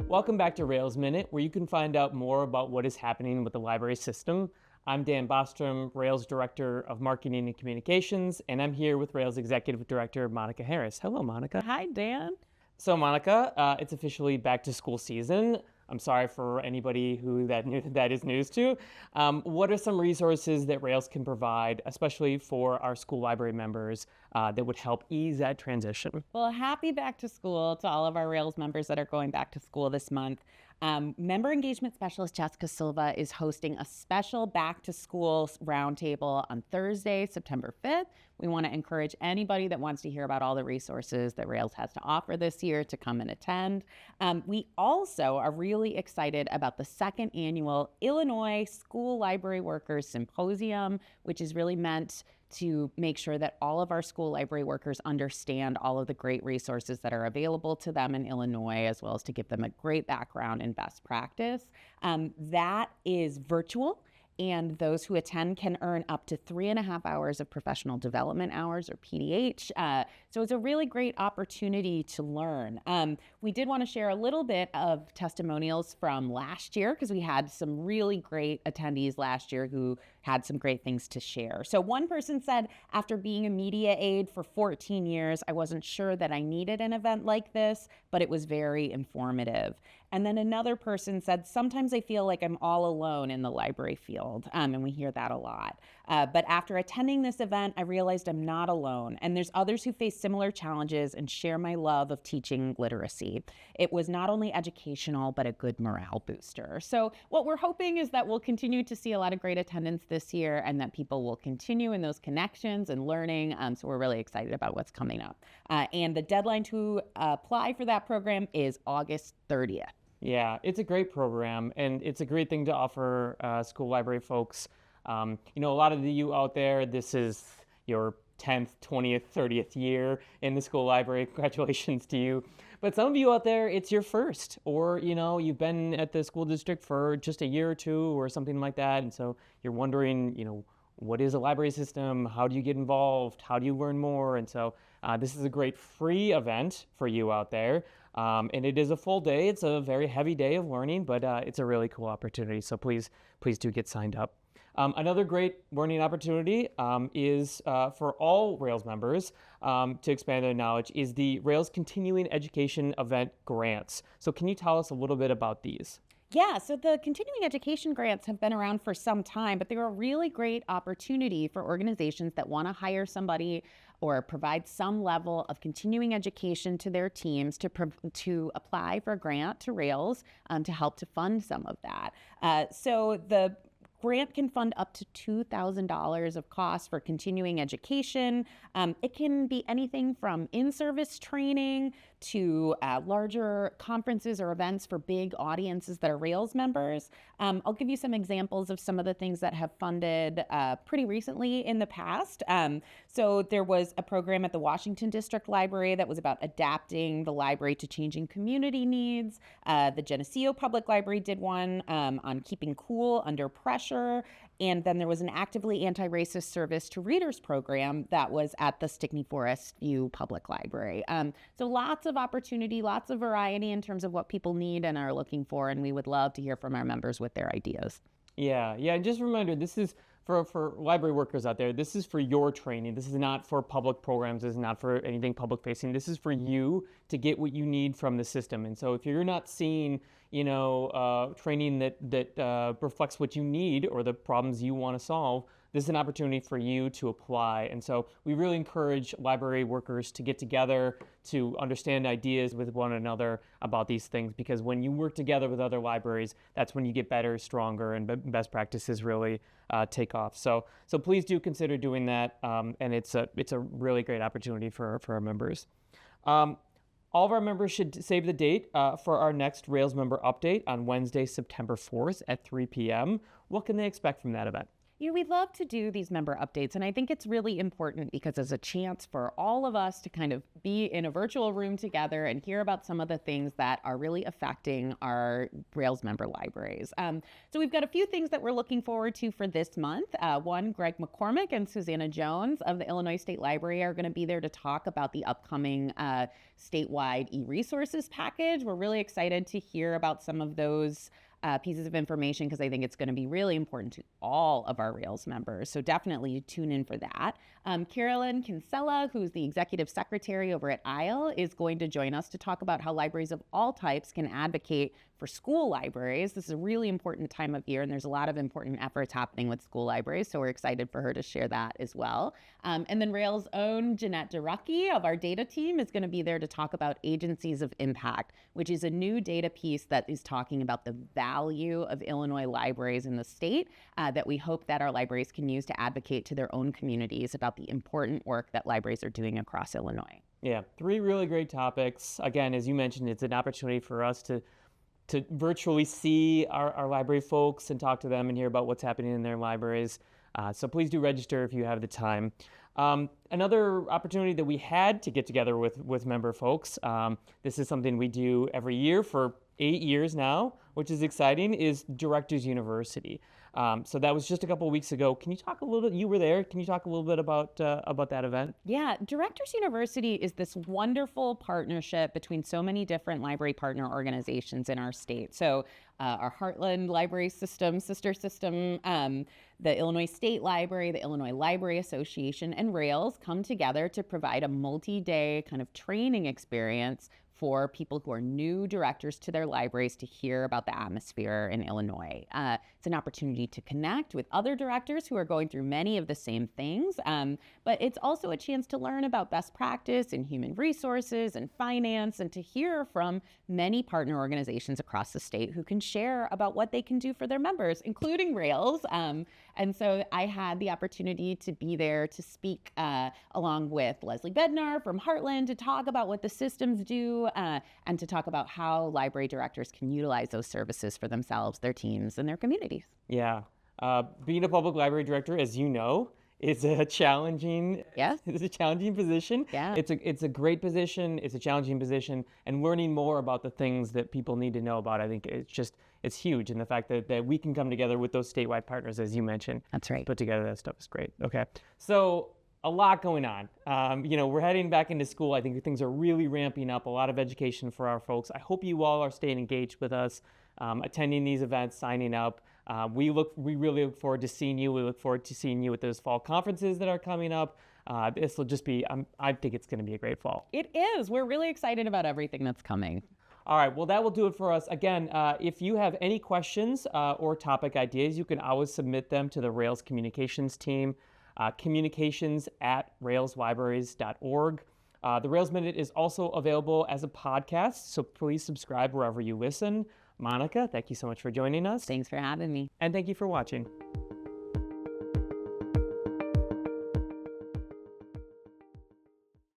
Welcome back to Rails Minute, where you can find out more about what is happening with the library system. I'm Dan Bostrom, Rails Director of Marketing and Communications, and I'm here with Rails Executive Director Monica Harris. Hello, Monica. Hi, Dan. So, Monica, it's officially back to school season. I'm sorry for anybody who that is news to. What are some resources that Rails can provide, especially for our school library members, that would help ease that transition? Well, happy back to school to all of our Rails members that are going back to school this month. Member engagement specialist Jessica Silva is hosting a special back to school roundtable on Thursday, September 5th. We want to encourage anybody that wants to hear about all the resources that Rails has to offer this year to come and attend. We also are really excited about the second annual Illinois School Library Workers Symposium, which is really meant to make sure that all of our school library workers understand all of the great resources that are available to them in Illinois, as well as to give them a great background in best practice. That is virtual, and those who attend can earn up to 3.5 hours of professional development hours, or PDH. So it's a really great opportunity to learn. We did want to share a little bit of testimonials from last year, because we had some really great attendees last year who had some great things to share. So one person said, after being a media aide for 14 years, I wasn't sure that I needed an event like this, but it was very informative. And then another person said, sometimes I feel like I'm all alone in the library field, and we hear that a lot. But after attending this event, I realized I'm not alone, and there's others who face similar challenges and share my love of teaching literacy. It was not only educational, but a good morale booster. So what we're hoping is that we'll continue to see a lot of great attendance this year, and that people will continue in those connections and learning. So we're really excited about what's coming up. And the deadline to apply for that program is August 30th. Yeah, it's a great program, and it's a great thing to offer school library folks. A lot of you out there, this is your 10th, 20th, 30th year in the school library. Congratulations to you. But some of you out there, it's your first, or, you've been at the school district for just a year or two or something like that. And so you're wondering, what is a library system? How do you get involved? How do you learn more? And so this is a great free event for you out there. And it is a full day. It's a very heavy day of learning, but it's a really cool opportunity. So please do get signed up. Another great learning opportunity is for all Rails members to expand their knowledge is the Rails Continuing Education Event Grants. So can you tell us a little bit about these? Yeah, so the continuing education grants have been around for some time, but they're a really great opportunity for organizations that want to hire somebody or provide some level of continuing education to their teams to apply for a grant to Rails to help to fund some of that. So the grant can fund up to $2,000 of costs for continuing education. It can be anything from in-service training to larger conferences or events for big audiences that are Rails members. I'll give you some examples of some of the things that have funded pretty recently in the past. So there was a program at the Washington District Library that was about adapting the library to changing community needs. The Geneseo Public Library did one on keeping cool under pressure. And then there was an actively anti-racist service to readers program that was at the Stickney Forest View Public Library. So lots of opportunity, lots of variety in terms of what people need and are looking for. And we would love to hear from our members with their ideas. Yeah. And just a reminder, this is for library workers out there, this is for your training. This is not for public programs. This is not for anything public facing. This is for you to get what you need from the system. And so if you're not seeing, training that reflects what you need or the problems you want to solve, this is an opportunity for you to apply. And so we really encourage library workers to get together, to understand ideas with one another about these things, because when you work together with other libraries, that's when you get better, stronger, and best practices really take off. So please do consider doing that, and it's a really great opportunity for our members. All of our members should save the date for our next Rails member update on Wednesday, September 4th at 3 p.m. What can they expect from that event? We'd love to do these member updates, and I think it's really important because it's a chance for all of us to kind of be in a virtual room together and hear about some of the things that are really affecting our Rails member libraries. So we've got a few things that we're looking forward to for this month. One, Greg McCormick and Susanna Jones of the Illinois State Library are going to be there to talk about the upcoming statewide e-resources package. We're really excited to hear about some of those pieces of information because I think it's going to be really important to all of our Rails members. So definitely tune in for that. Carolyn Kinsella, who's the executive secretary over at ISLE, is going to join us to talk about how libraries of all types can advocate for school libraries. This is a really important time of year, and there's a lot of important efforts happening with school libraries, so we're excited for her to share that as well. And then Rails' own Jeanette Duracki of our data team is going to be there to talk about agencies of impact, which is a new data piece that is talking about the value of Illinois libraries in the state that we hope that our libraries can use to advocate to their own communities about the important work that libraries are doing across Illinois. Yeah, 3 really great topics. Again, as you mentioned, it's an opportunity for us to virtually see our library folks and talk to them and hear about what's happening in their libraries. So please do register if you have the time. Another opportunity that we had to get together with member folks, this is something we do every year for 8 years now, which is exciting, is Directors University. So that was just a couple of weeks ago. Can you talk a little bit, you were there, can you talk a little bit about that event? Yeah, Directors University is this wonderful partnership between so many different library partner organizations in our state. So our Heartland Library System, sister system, the Illinois State Library, the Illinois Library Association, and Rails come together to provide a multi-day kind of training experience for people who are new directors to their libraries to hear about the atmosphere in Illinois. It's an opportunity to connect with other directors who are going through many of the same things, but it's also a chance to learn about best practice in human resources and finance, and to hear from many partner organizations across the state who can share about what they can do for their members, including Rails. And so I had the opportunity to be there to speak along with Leslie Bednar from Heartland to talk about what the systems do and to talk about how library directors can utilize those services for themselves, their teams, and their communities. Yeah. Being a public library director, as you know, is a challenging it's a challenging position. Yeah. It's a great position, it's a challenging position, and learning more about the things that people need to know about, I think it's huge. And the fact that we can come together with those statewide partners, as you mentioned. That's right. Put together that stuff is great. Okay. So a lot going on. We're heading back into school. I think things are really ramping up, a lot of education for our folks. I hope you all are staying engaged with us, attending these events, signing up. We really look forward to seeing you. We look forward to seeing you at those fall conferences that are coming up. This will just be, I think it's going to be a great fall. It is. We're really excited about everything that's coming. All right, well, that will do it for us. Again, if you have any questions or topic ideas, you can always submit them to the Rails communications team. Communications@railslibraries.org. The Rails Minute is also available as a podcast, so please subscribe wherever you listen. Monica, thank you so much for joining us. Thanks for having me. And thank you for watching.